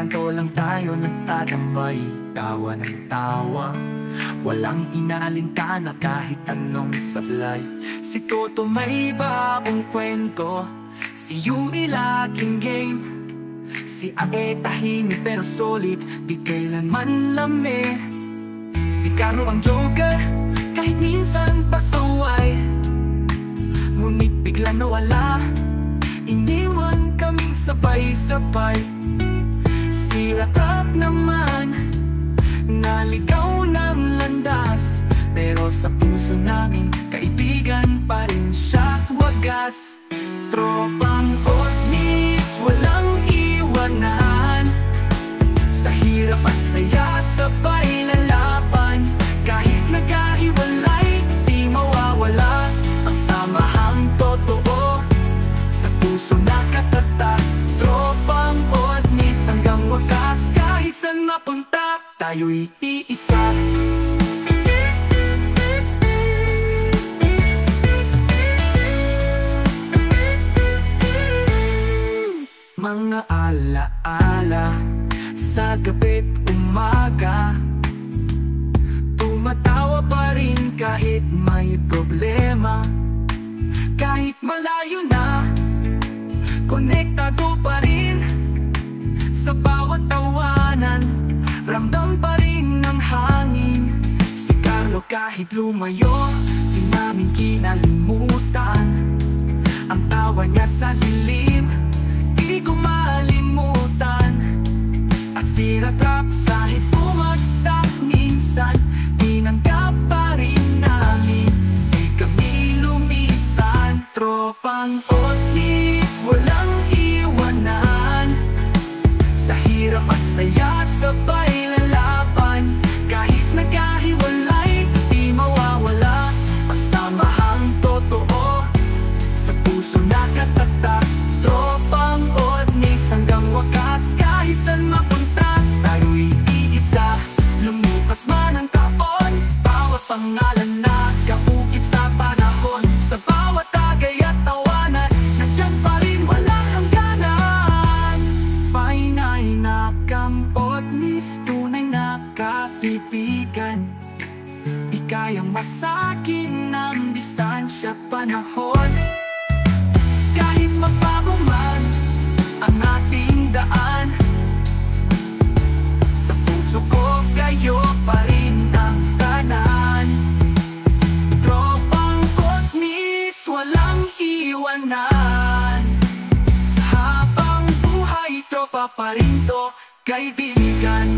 kanto lang tayo nagtatambay, tawa ng tawa, walang inaalintana kahit anong sablay. Si Toto may bagong kwento, si Yui laging game, si Ae tahimik pero solid, di kailanman lame. Si Carlo ang joker, kahit minsan pasaway, ngunit biglang nawala, iniwan kaming sabay-sabay. Si Ratap naman, naligaw ng landas, pero sa puso namin, kaibigan pa rin siya wagas. Tropang Otnis, walang iwanan, sa hirap at saya sabay lalaban. Kahit nagkahiwalay, di mawawala ang samahang totoo, sa puso nakatatak. Tropang Otnis hanggang wakas, kahit saan mapunta, tayo'y iisa. Mga alaala sa gabi't umaga, tumatawa pa rin kahit may problema. Kahit malayo na, konektado pa rin sa bawat tawanan, ramdam pa rin ng hangin. Si Carlo kahit lumayo, di namin kinalimutan ang tawa niya sa dilim, di ko malimutan. At si Ratap kahit bumagsak minsan, tinanggap pa rin namin, di kami lumisan. Tropang Otnis, walang iwanan, sa hirap at saya sabay lalaban. Kahit nagkahiwalay, di mawawala ang samahang totoo, sa puso nakatatak. Tropang Otnis hanggang wakas, kahit saan mapunta, tayo'y iisa. Lumipas man ang taon, bawat pangalan nakaukit sa panahon, sa bawat tagay at tawanan, nandiyan pa rin walang hangganan. Fine ay nakang Otnis, tunay na kaibigan, di kayang masakin ng distansya panahon. Kahit magbago man ang ating daan, sa puso ko kayo pa rin ang tanan. Tropang Otnis, walang iwanan, habang buhay tropa pa rin to, kaibigan.